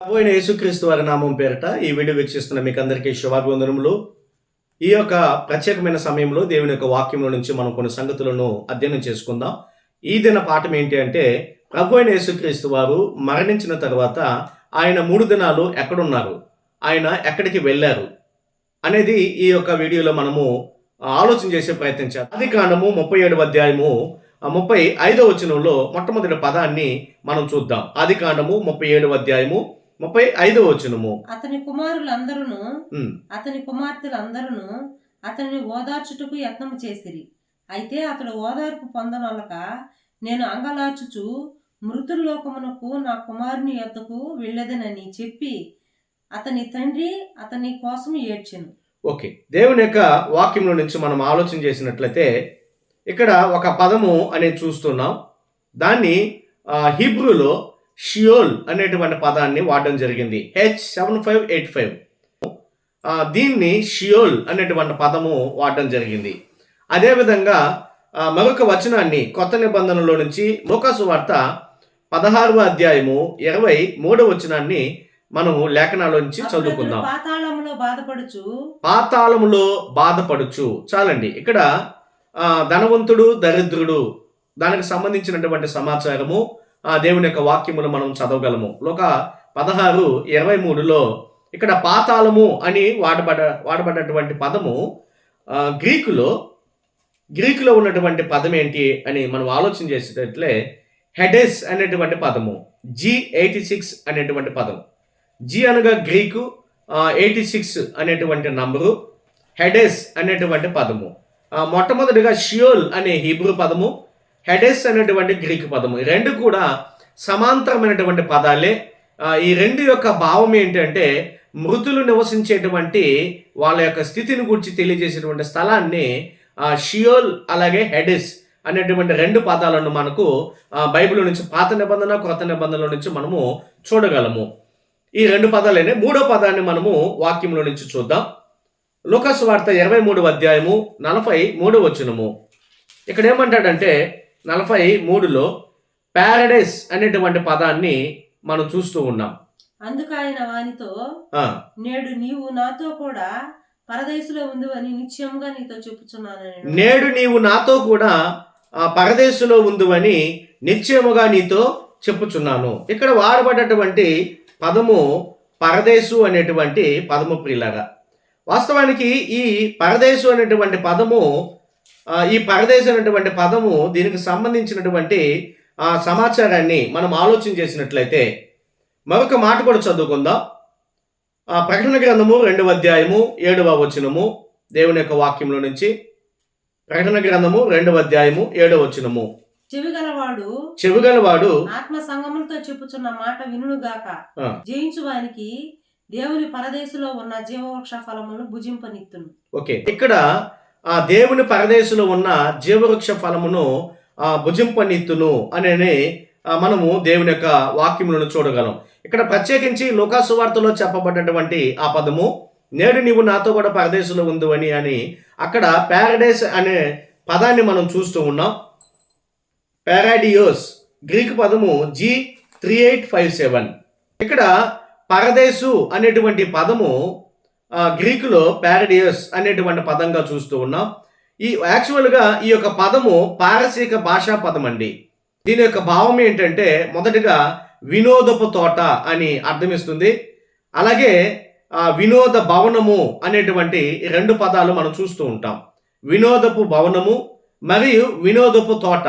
పోయిన యేసుక్రీస్తు వారి నామం పేరిట ఈ వీడియో వీక్షిస్తున్న మీకు అందరికీ శుభాభివందనములు. ఈ యొక్క ప్రత్యేకమైన సమయంలో దేవుని యొక్క వాక్యంలో నుంచి మనం కొన్ని సంగతులను అధ్యయనం చేసుకుందాం. ఈ దిన పాఠం ఏంటి అంటే, ప్రభు అయిన యేసుక్రీస్తు వారు మరణించిన తర్వాత ఆయన 3 దినాలు ఎక్కడున్నారు, ఆయన ఎక్కడికి వెళ్ళారు అనేది ఈ యొక్క వీడియోలో మనము ఆలోచన చేసే ప్రయత్నం చేద్దాం. ఆదికాండము 37వ అధ్యాయము 35వ వచనంలో మొట్టమొదటి పదాన్ని మనం చూద్దాం. ఆదికాండము 37వ అధ్యాయము 35వ వచనము. అతని కుమారులందరూ అతని కుమార్తెలందరూ అతనిని ఓదార్చుటకు యత్నము చేసిరి. అయితే అతడు ఓదార్పు పొందనొలక, నేను అంగలార్చుచు మృతుల్లోకమునకు నా కుమారుని యొద్దకు వెళ్ళేదనని చెప్పి అతని తండ్రి అతని కోసం ఏడ్చెను. ఓకే, దేవుని యొక్క వాక్యంలో నుంచి మనం ఆలోచన చేసినట్లయితే ఇక్కడ ఒక పదము అనేది చూస్తున్నాం. దాన్ని హీబ్రూలో షియోల్ అనేటువంటి పదాన్ని వాడడం జరిగింది. H7585 దీన్ని షియోల్ అనేటువంటి పదము వాడడం జరిగింది. అదేవిధంగా మరొక వచనాన్ని కొత్త నిబంధనలో నుంచి లూకాసు వార్త 16వ అధ్యాయము 23వ వచనాన్ని మనము లేఖనాల నుంచి చదువుకుందాం. పాతాళములో బాధపడుచు. చాలండి, ఇక్కడ ధనవంతుడు దరిద్రుడు దానికి సంబంధించినటువంటి సమాచారము దేవుని యొక్క వాక్యములు మనం చదవగలము. లోక 16:23లో ఇక్కడ పాతాళము అని వాడబడ్డటువంటి పదము గ్రీకులో ఉన్నటువంటి పదం ఏంటి అని మనం ఆలోచన చేసేటట్లే హెడెస్ అనేటువంటి పదము, G86 అనేటువంటి పదం. జి అనగా గ్రీకు, 86 అనేటువంటి నంబరు, హెడెస్ అనేటువంటి పదము. మొట్టమొదటిగా షియోల్ అనే హీబ్రూ పదము, హెడెస్ అనేటువంటి గ్రీకు పదము. ఈ రెండు కూడా సమాంతరమైనటువంటి పదాలే. ఈ రెండు యొక్క భావం ఏంటంటే, మృతులు నివసించేటువంటి వాళ్ళ యొక్క స్థితిని గురించి తెలియజేసేటువంటి స్థలాన్ని షియోల్ అలాగే హెడెస్ అనేటువంటి రెండు పదాలను మనకు బైబిల్ నుంచి పాత నిబంధన కొత్త నిబంధనల నుంచి మనము చూడగలము. ఈ రెండు పదాలనే. 3వ పదాన్ని మనము వాక్యంలో నుంచి చూద్దాం. లూకాసు వార్త 23వ అధ్యాయము 43వ వచనము. ఇక్కడ ఏమంటాడంటే 43లో పారడైస్ అనేటువంటి పదాన్ని మనం చూస్తూ ఉన్నాం. అందుకు ఆయన వానితో, నేడు నీవు నాతో కూడా పరదేశులో ఉందువని నిశ్చయముగా నీతో చెప్పుచున్నాను. నేడు నీవు నాతో కూడా పరదేశులో ఉందువని నిశ్చయముగా నీతో చెప్పుచున్నాను. ఇక్కడ వాడబడ్డటువంటి పదము పరదేశు అనేటువంటి పదము. ప్రియులారా, వాస్తవానికి ఈ పరదేశు అనేటువంటి పదము అనేటువంటి పదము దీనికి సంబంధించినటువంటి సమాచారాన్ని మనం ఆలోచన చేసినట్లయితే మరొక మాట కూడా చదువుకుందాం. ప్రకటన గ్రంథము 2వ అధ్యాయము 7వ వచనము దేవుని యొక్క వాక్యంలో నుంచి. ప్రకటన గ్రంథము 2వ అధ్యాయము 7వ వచనము. చెవిగలవాడు ఆత్మ సంగములతో చెప్పుచున్న మాట వినుగాక. జయించు వానికి దేవుని పరదేశులో ఉన్న జీవవృక్ష ఫలమును భుజింపనిత్తును. ఓకే, ఇక్కడ దేవుని పరదేశులో ఉన్న జీవవృక్ష ఫలమును భుజింపనిత్తును అనే మనము దేవుని యొక్క వాక్యములను చూడగలం. ఇక్కడ ప్రత్యేకించి లూకాసు వార్తలో చెప్పబడ్డటువంటి ఆ పదము నేడు నీవు నాతో కూడా పరదేశంలో ఉందని అని అక్కడ పారడైస్ అనే పదాన్ని మనం చూస్తూ ఉన్నాం. పారాడియోస్ గ్రీకు పదము G3857. ఇక్కడ పరదేశు అనేటువంటి పదము గ్రీకులో పారడియోస్ అనేటువంటి పదంగా చూస్తూ ఉన్నాం. యాక్చువల్గా ఈ యొక్క పదము పారసీక భాషా పదం అండి. దీని యొక్క భావం ఏంటంటే, మొదటిగా వినోదపు తోట అని అర్థమిస్తుంది. అలాగే వినోద భవనము అనేటువంటి 2 పదాలు మనం చూస్తూ ఉంటాం. వినోదపు భవనము మరియు వినోదపు తోట.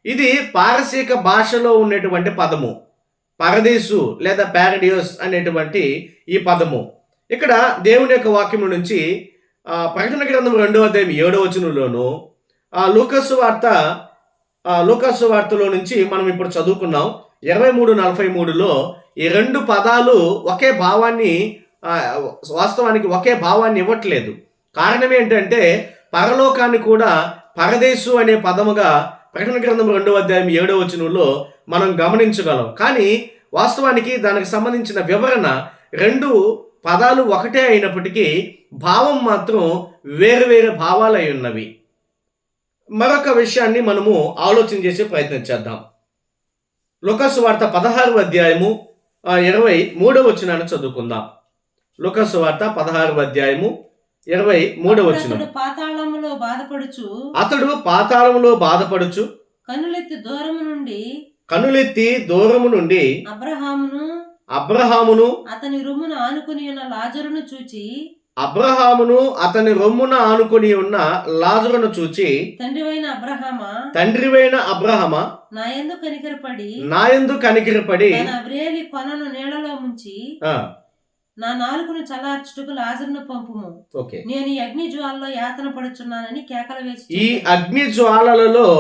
ఇది పారసీక భాషలో ఉన్నటువంటి పదము. పరదేశు లేదా పారడియోస్ అనేటువంటి ఈ పదము ఇక్కడ దేవుని యొక్క వాక్యం నుంచి ప్రకటన గ్రంథం 2వ అధ్యాయం 7వ వచనంలోను, లూకాసు వార్తలో నుంచి మనం ఇప్పుడు చదువుకున్నాం 23:43లో ఈ 2 పదాలు ఒకే భావాన్ని వాస్తవానికి ఒకే భావాన్ని ఇవ్వట్లేదు. కారణం ఏంటంటే, పరలోకాన్ని కూడా పరదేశు అనే పదముగా ప్రకటన గ్రంథం 2వ అధ్యాయం 7వ వచనంలో మనం గమనించగలం. కానీ వాస్తవానికి దానికి సంబంధించిన వివరణ 2 పదాలు ఒకటే అయినప్పటికీ భావం మాత్రం వేరు భావాలై ఉన్నవి. మరొక విషయాన్ని మనము ఆలోచన చేసే ప్రయత్నం చేద్దాం. లూకాసు వార్త 16వ అధ్యాయము 23వ వచనాన్ని చదువుకుందాం. లూకా సువార్త 16వ అధ్యాయము 23వ వచనం. అతడు పాతాళములో బాధపడుచు అతడు పాతాళములో బాధపడుచు కనులెత్తి దూరము నుండి అబ్రహామును అతని రొమ్మున ఆనుకుని ఉన్న లాజరును చూచి తండ్రివైన అబ్రహామా నాయందు కనికరపడి తన వ్రేలి కొనను నీళ్లలో ముంచి నా నాలుకను చల్లార్చుటకు లాజరును పంపుము. నేను ఈ అగ్ని జ్వాలలో యాతన పడుచున్నానని కేకలు వేసి, ఈ అగ్ని జ్వాలలలో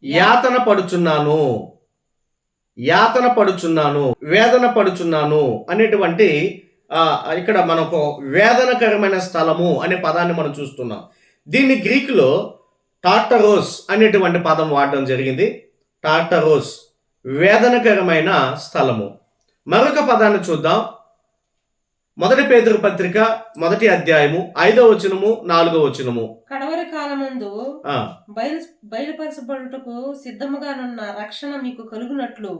యాతన పడుచున్నాను, వేదన పడుచున్నాను అనేటువంటి ఇక్కడ మనకు వేదనకరమైన స్థలము అనే పదాన్ని మనం చూస్తున్నాం. దీన్ని గ్రీకులో టార్టరోస్ అనేటువంటి పదం వాడడం జరిగింది. టార్టరోస్, వేదనకరమైన స్థలము. మరొక పదాన్ని చూద్దాం. 1 పేతురు పత్రిక 1వ అధ్యాయము 5వ వచనము 4వ వచనము. కడవరి కాలమందు బయలుపరచబడుటకు సిద్ధముగానున్న రక్షణ మీకు కలుగునట్లు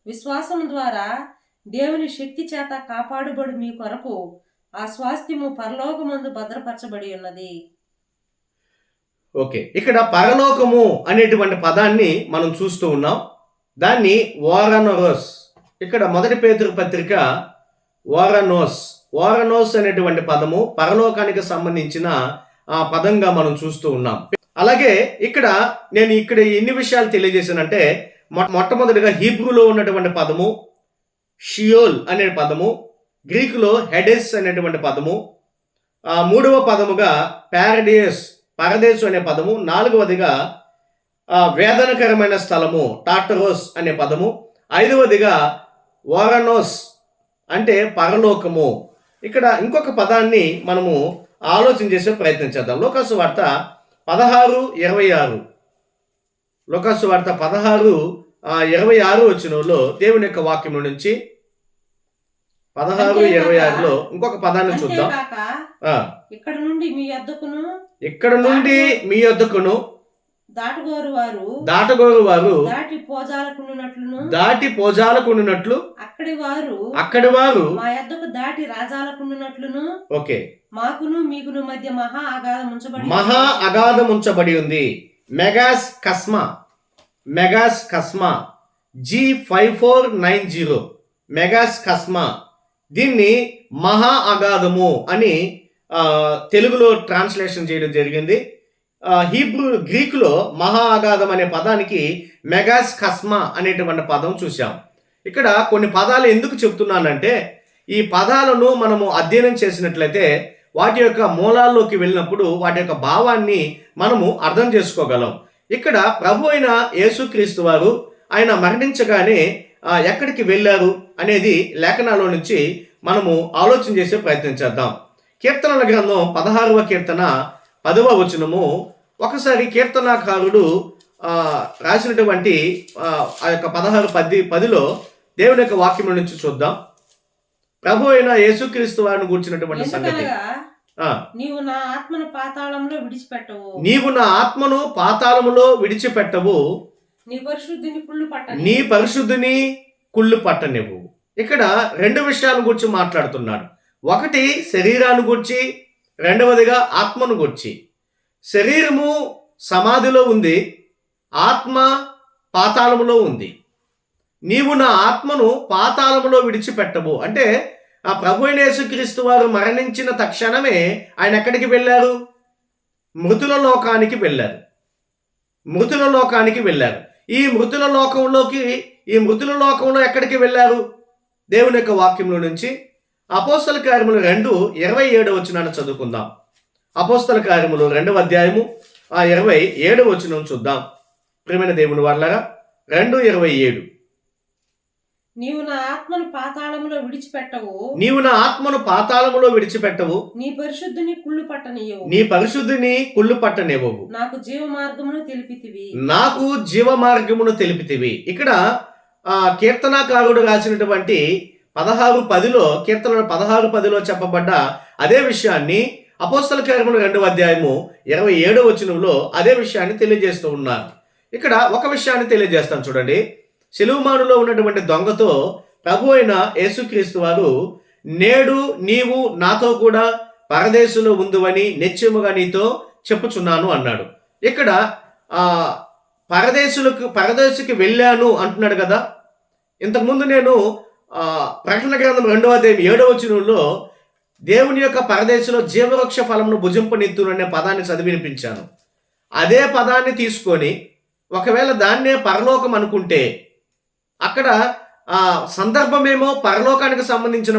విశ్వాసము ద్వారా దేవుని శక్తి చేత కాపాడుబడు మీ కొరకు ఆ స్వాస్థ్యము పరలోకమందు భద్రపరచబడి ఉన్నది. ఇక్కడ పరలోకము అనేటువంటి పదాన్ని మనం చూస్తూ ఉన్నాం. దాన్ని వారనోస్, ఇక్కడ 1 పేతురు పత్రిక వారనోస్ అనేటువంటి పదము పరలోకానికి సంబంధించిన పదంగా మనం చూస్తూ ఉన్నాం. అలాగే నేను ఎన్ని విషయాలు తెలియజేశానంటే, మొట్టమొదటిగా హీబ్రూలో ఉన్నటువంటి పదము షియోల్ అనే పదము, గ్రీకులో హెడెస్ అనేటువంటి పదము, 3వ పదముగా పరదేశు అనే పదము, 4వదిగా వేదనకరమైన స్థలము టార్టరోస్ అనే పదము, 5వదిగా వారనోస్ అంటే పరలోకము. ఇక్కడ ఇంకొక పదాన్ని మనము ఆలోచన చేసే ప్రయత్నం చేద్దాం. లూకా సువార్త 16:26. లూకా సువార్త 16:26 వచనంలో దేవుని యొక్క వాక్యం నుంచి 16:26లో ఇంకొక పదాన్ని చూద్దాం. ఇక్కడ నుండి మీ యొద్దకును దాటగోరు వారు దాటి పోజాలకుండునట్లు అక్కడి వారు మా యొద్దకు దాటి రాజాలకుండునట్లును మాకును మీకును మధ్య మహా అగాధం ఉంచబడి ఉంది. మెగాస్ కస్మా G5490 మెగాస్ కస్మా. దీన్ని మహా అగాధము అని తెలుగులో ట్రాన్స్లేషన్ చేయడం జరిగింది. గ్రీకులో మహా అగాధం అనే పదానికి మెగాస్ కస్మా అనేటువంటి పదం చూసాం. ఇక్కడ కొన్ని పదాలు ఎందుకు చెప్తున్నానంటే, ఈ పదాలను మనము అధ్యయనం చేసినట్లయితే వాటి యొక్క మూలాల్లోకి వెళ్ళినప్పుడు వాటి యొక్క భావాన్ని మనము అర్థం చేసుకోగలం. ఇక్కడ ప్రభు అయిన యేసుక్రీస్తు వారు ఆయన మరణించగానే ఎక్కడికి వెళ్ళారు అనేది లేఖనాల నుంచి మనము ఆలోచన చేసే ప్రయత్నం చేద్దాం. కీర్తనల గ్రంథం 16వ కీర్తన 10వ వచనము. ఒకసారి కీర్తనాకారుడు రాసినటువంటి ఆ యొక్క 16:10లో దేవుని యొక్క వాక్యం నుంచి చూద్దాం. ప్రభు అయిన యేసుక్రీస్తు వారిని కూర్చున్నటువంటి సంగతి. నీవు నా ఆత్మను పాతాళములో విడిచిపెట్టవు, నీ పరిశుద్ధిని కుళ్ళు పట్టనివ్వు. ఇక్కడ 2 విషయాల గురించి మాట్లాడుతున్నాడు. ఒకటి శరీరాన్ని గురించి, రెండవదిగా ఆత్మను గురించి. శరీరము సమాధిలో ఉంది, ఆత్మ పాతాళములో ఉంది. నీవు నా ఆత్మను పాతాళములో విడిచిపెట్టవు అంటే ఆ ప్రభు అయిన యేసుక్రీస్తు వారు మరణించిన తక్షణమే ఆయన ఎక్కడికి వెళ్ళారు? మృతుల లోకానికి వెళ్ళారు. ఈ మృతుల లోకంలో ఎక్కడికి వెళ్ళారు? దేవుని యొక్క వాక్యంలో నుంచి అపోస్తల కార్యములు 2:27 వచనాన్ని చదువుకుందాం. అపోస్తల కార్యములు 2వ అధ్యాయము 27వ వచనం చూద్దాం. ప్రియమైన దేవుని వారలారా, 2:27. నీవు నా ఆత్మను పాతాళములో విడిచిపెట్టవు, నీ పరిశుద్ధిని కుళ్ళు పట్టనివ్వవు, నాకు జీవ మార్గమును తెలిపితివి. ఇక్కడ కీర్తనాకారుడు రాసినటువంటి 16:10లో కీర్తన 16:10లో చెప్పబడ్డ అదే విషయాన్ని అపోస్తల కార్యములు 2వ అధ్యాయము 27వ వచనంలో అదే విషయాన్ని తెలియజేస్తూ ఉన్నారు. ఇక్కడ ఒక విషయాన్ని తెలియజేస్తాను చూడండి. సిలువమానులో ఉన్నటువంటి దొంగతో ప్రభు అయిన యేసుక్రీస్తు వారు నేడు నీవు నాతో కూడా పరదేశంలో ఉందువని నిశ్చయముగా నీతో చెప్పుచున్నాను అన్నాడు. ఇక్కడ ఆ పరదేశుకి వెళ్ళాను అంటున్నాడు కదా. ఇంతకుముందు నేను ప్రకటన గ్రంథం 2వ అధ్యాయం 7వ వచనంలో దేవుని యొక్క పరదేశంలో జీవవృక్ష ఫలమును భుజింపనిత్తును అనే పదాన్ని చదివినిపించాను. అదే పదాన్ని తీసుకొని ఒకవేళ దాన్నే పరలోకం అనుకుంటే అక్కడ సందర్భమేమో పరలోకానికి సంబంధించిన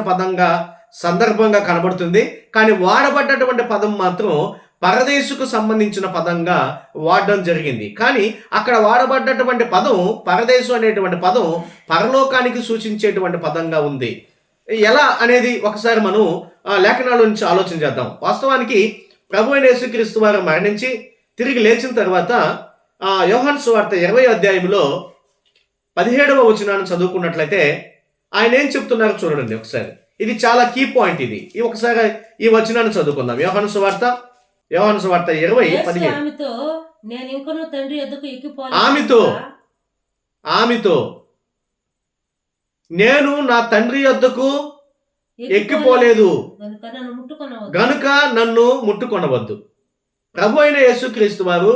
సందర్భంగా కనబడుతుంది. కానీ వాడబడ్డటువంటి పదం మాత్రం పరదేశుకు సంబంధించిన పదంగా వాడడం జరిగింది. కానీ అక్కడ వాడబడ్డటువంటి పదం పరదేశం అనేటువంటి పదం పరలోకానికి సూచించేటువంటి పదంగా ఉంది. ఎలా అనేది ఒకసారి మనం లేఖనాల నుంచి ఆలోచన చేద్దాం. వాస్తవానికి ప్రభు అయిన యేసుక్రీస్తు వారు మరణించి తిరిగి లేచిన తర్వాత యోహాను సువార్త 20వ అధ్యాయంలో 17వ వచనాన్ని చదువుకున్నట్లయితే ఆయన ఏం చెప్తున్నారో చూడండి ఒకసారి. ఇది చాలా కీ పాయింట్. ఇది ఒకసారి ఈ వచనాన్ని చదువుకుందాం. యోహాను సువార్త 20:17. ఆమెతో నేను నా తండ్రి యొద్దకు ఎక్కిపోలేదు గనుక నన్ను ముట్టుకొనవద్దు. ప్రభు అయిన యేసుక్రీస్తు వారు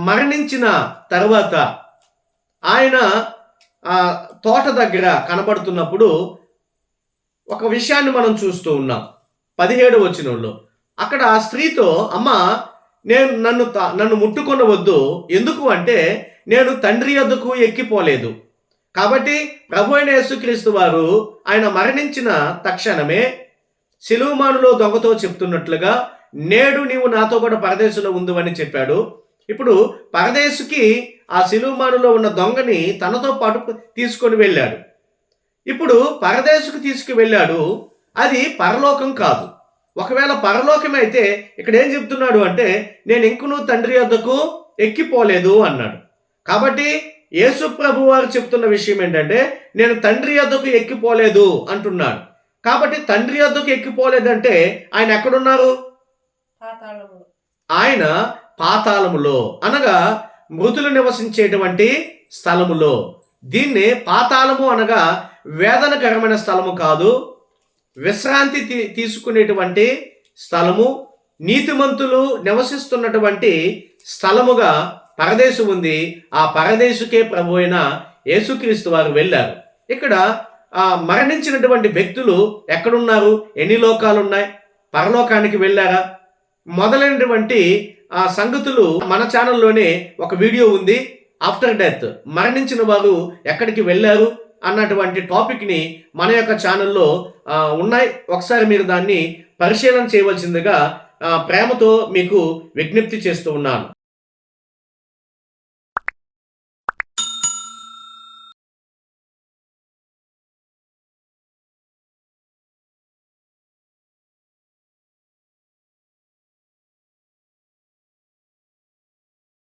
మరణించిన తర్వాత ఆయన తోట దగ్గర కనబడుతున్నప్పుడు ఒక విషయాన్ని మనం చూస్తూ ఉన్నాం. 17వ వచనంలో అక్కడ ఆ స్త్రీతో, అమ్మ నన్ను ముట్టుకొనవద్దు, ఎందుకు అంటే నేను తండ్రి యొద్దకు ఎక్కిపోలేదు. కాబట్టి ప్రభు అయిన యేసుక్రీస్తు వారు ఆయన మరణించిన తక్షణమే సిలువమానులో దొంగతో చెప్తున్నట్లుగా నేడు నీవు నాతో కూడా పరదేశంలో ఉందని చెప్పాడు. ఇప్పుడు పరదేశుకి ఆ సిలువమానులో ఉన్న దొంగని తనతో పాటు తీసుకొని వెళ్ళాడు. ఇప్పుడు పరదేశుకు తీసుకువెళ్ళాడు. అది పరలోకం కాదు. ఒకవేళ పరలోకం అయితే ఇక్కడ ఏం చెప్తున్నాడు అంటే నేను ఇంకనూ తండ్రి యొద్దకు ఎక్కిపోలేదు అన్నాడు. కాబట్టి యేసు ప్రభు వారు చెప్తున్న విషయం ఏంటంటే నేను తండ్రి యొద్దకు ఎక్కిపోలేదు అంటున్నాడు. కాబట్టి తండ్రి యొద్దకు ఎక్కిపోలేదంటే ఆయన ఎక్కడున్నారు? ఆయన పాతాళములో, అనగా మృతులు నివసించేటువంటి స్థలములో. దీన్ని పాతాళము అనగా వేదనకరమైన స్థలము కాదు, విశ్రాంతి తీసుకునేటువంటి స్థలము, నీతిమంతులు నివసిస్తున్నటువంటి స్థలముగా పరదేశం ఉంది. ఆ పరదేశుకే ప్రభు అయిన యేసుక్రీస్తు వారు వెళ్ళారు. ఇక్కడ మరణించినటువంటి వ్యక్తులు ఎక్కడున్నారు? ఎన్ని లోకాలు ఉన్నాయి? పరలోకానికి వెళ్ళారా? మొదలైనటువంటి సంగతులు మన ఛానల్లోనే ఒక వీడియో ఉంది. ఆఫ్టర్ డెత్, మరణించిన వారు ఎక్కడికి వెళ్ళారు అన్నటువంటి టాపిక్ని మన యొక్క ఛానల్లో ఉన్నాయి. ఒకసారి మీరు దాన్ని పరిశీలన చేయవలసిందిగా ప్రేమతో మీకు విజ్ఞప్తి చేస్తూ ఉన్నాను.